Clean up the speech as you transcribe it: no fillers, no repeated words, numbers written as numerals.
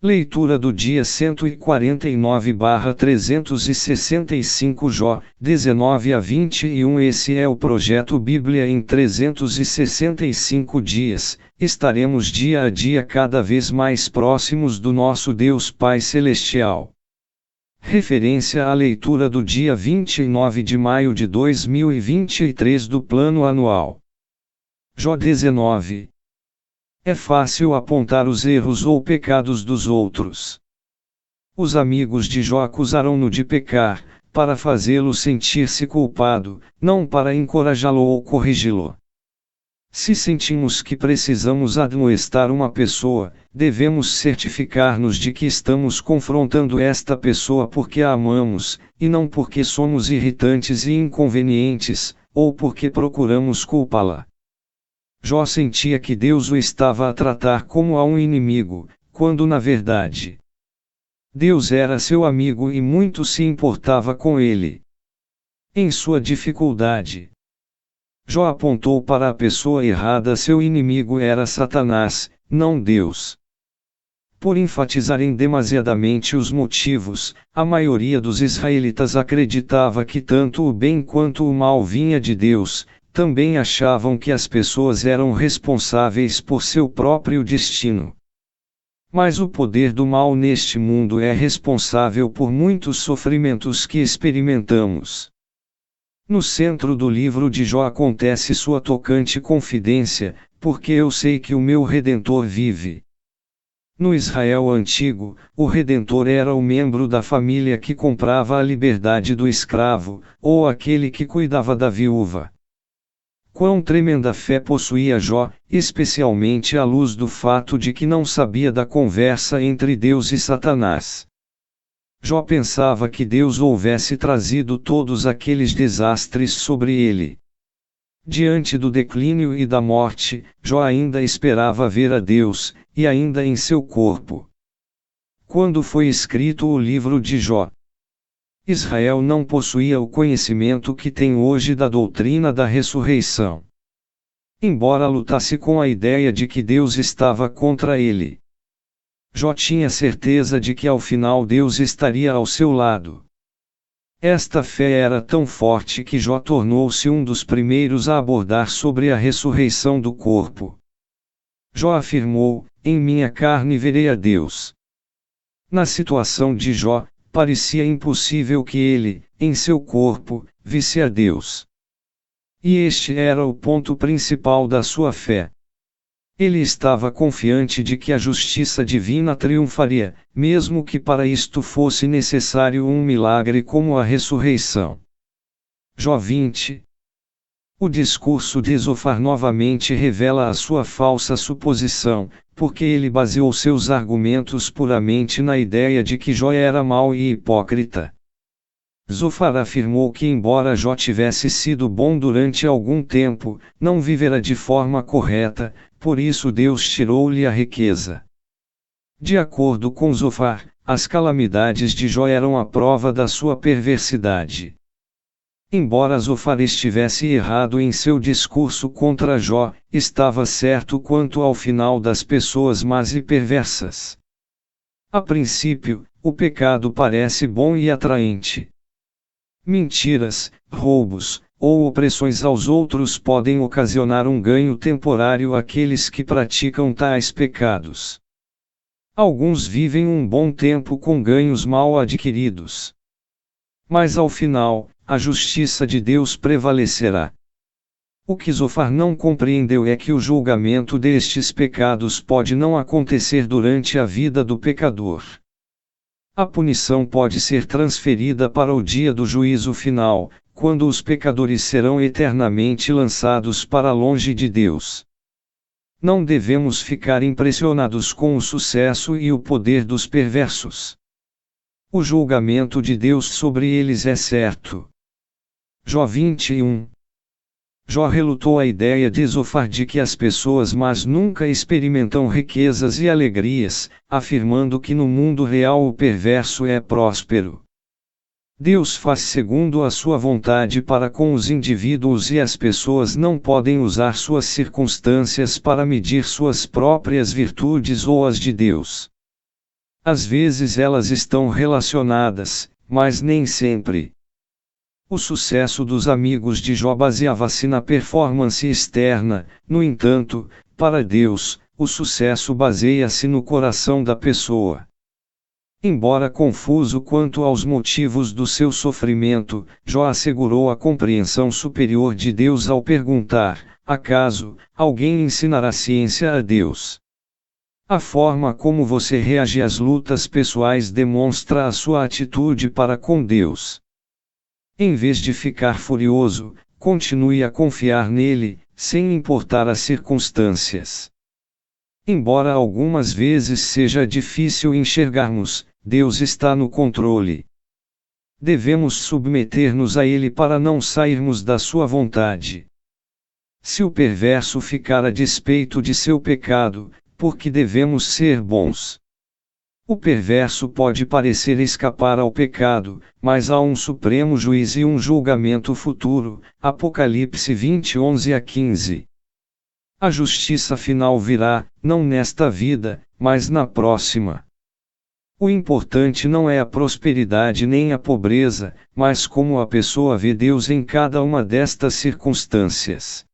Leitura do dia 149/365 Jó, 19 a 21. Esse é o projeto Bíblia em 365 dias. Estaremos dia a dia cada vez mais próximos do nosso Deus Pai Celestial. Referência à leitura do dia 29 de maio de 2023 do Plano Anual. Jó 19. É fácil apontar os erros ou pecados dos outros. Os amigos de Jó acusaram-no de pecar, para fazê-lo sentir-se culpado, não para encorajá-lo ou corrigi-lo. Se sentimos que precisamos admoestar uma pessoa, devemos certificar-nos de que estamos confrontando esta pessoa porque a amamos, e não porque somos irritantes e inconvenientes, ou porque procuramos culpá-la. Jó sentia que Deus o estava a tratar como a um inimigo, quando na verdade, Deus era seu amigo e muito se importava com ele. Em sua dificuldade, Jó apontou para a pessoa errada. Seu inimigo era Satanás, não Deus. Por enfatizarem demasiadamente os motivos, a maioria dos israelitas acreditava que tanto o bem quanto o mal vinha de Deus. Também achavam que as pessoas eram responsáveis por seu próprio destino. Mas o poder do mal neste mundo é responsável por muitos sofrimentos que experimentamos. No centro do livro de Jó acontece sua tocante confidência, porque eu sei que o meu Redentor vive. No Israel antigo, o Redentor era o membro da família que comprava a liberdade do escravo, ou aquele que cuidava da viúva. Quão tremenda fé possuía Jó, especialmente à luz do fato de que não sabia da conversa entre Deus e Satanás. Jó pensava que Deus houvesse trazido todos aqueles desastres sobre ele. Diante do declínio e da morte, Jó ainda esperava ver a Deus, e ainda em seu corpo. Quando foi escrito o livro de Jó, Israel não possuía o conhecimento que tem hoje da doutrina da ressurreição. Embora lutasse com a ideia de que Deus estava contra ele, Jó tinha certeza de que ao final Deus estaria ao seu lado. Esta fé era tão forte que Jó tornou-se um dos primeiros a abordar sobre a ressurreição do corpo. Jó afirmou: "Em minha carne verei a Deus." Na situação de Jó, parecia impossível que ele, em seu corpo, visse a Deus. E este era o ponto principal da sua fé. Ele estava confiante de que a justiça divina triunfaria, mesmo que para isto fosse necessário um milagre como a ressurreição. Jó 20. O discurso de Zofar novamente revela a sua falsa suposição, porque ele baseou seus argumentos puramente na ideia de que Jó era mau e hipócrita. Zofar afirmou que embora Jó tivesse sido bom durante algum tempo, não vivera de forma correta, por isso Deus tirou-lhe a riqueza. De acordo com Zofar, as calamidades de Jó eram a prova da sua perversidade. Embora Zofar estivesse errado em seu discurso contra Jó, estava certo quanto ao final das pessoas más e perversas. A princípio, o pecado parece bom e atraente. Mentiras, roubos, ou opressões aos outros podem ocasionar um ganho temporário àqueles que praticam tais pecados. Alguns vivem um bom tempo com ganhos mal adquiridos. Mas ao final, a justiça de Deus prevalecerá. O que Zofar não compreendeu é que o julgamento destes pecados pode não acontecer durante a vida do pecador. A punição pode ser transferida para o dia do juízo final, quando os pecadores serão eternamente lançados para longe de Deus. Não devemos ficar impressionados com o sucesso e o poder dos perversos. O julgamento de Deus sobre eles é certo. Jó 21. Jó relutou a ideia de Zofar de que as pessoas más nunca experimentam riquezas e alegrias, afirmando que no mundo real o perverso é próspero. Deus faz segundo a sua vontade para com os indivíduos e as pessoas não podem usar suas circunstâncias para medir suas próprias virtudes ou as de Deus. Às vezes elas estão relacionadas, mas nem sempre. O sucesso dos amigos de Jó baseava-se na performance externa, no entanto, para Deus, o sucesso baseia-se no coração da pessoa. Embora confuso quanto aos motivos do seu sofrimento, Jó assegurou a compreensão superior de Deus ao perguntar: acaso alguém ensinará ciência a Deus? A forma como você reage às lutas pessoais demonstra a sua atitude para com Deus. Em vez de ficar furioso, continue a confiar nele, sem importar as circunstâncias. Embora algumas vezes seja difícil enxergarmos, Deus está no controle. Devemos submeter-nos a Ele para não sairmos da sua vontade. Se o perverso ficar a despeito de seu pecado, porque devemos ser bons. O perverso pode parecer escapar ao pecado, mas há um supremo juiz e um julgamento futuro. Apocalipse 20:11-15. A justiça final virá, não nesta vida, mas na próxima. O importante não é a prosperidade nem a pobreza, mas como a pessoa vê Deus em cada uma destas circunstâncias.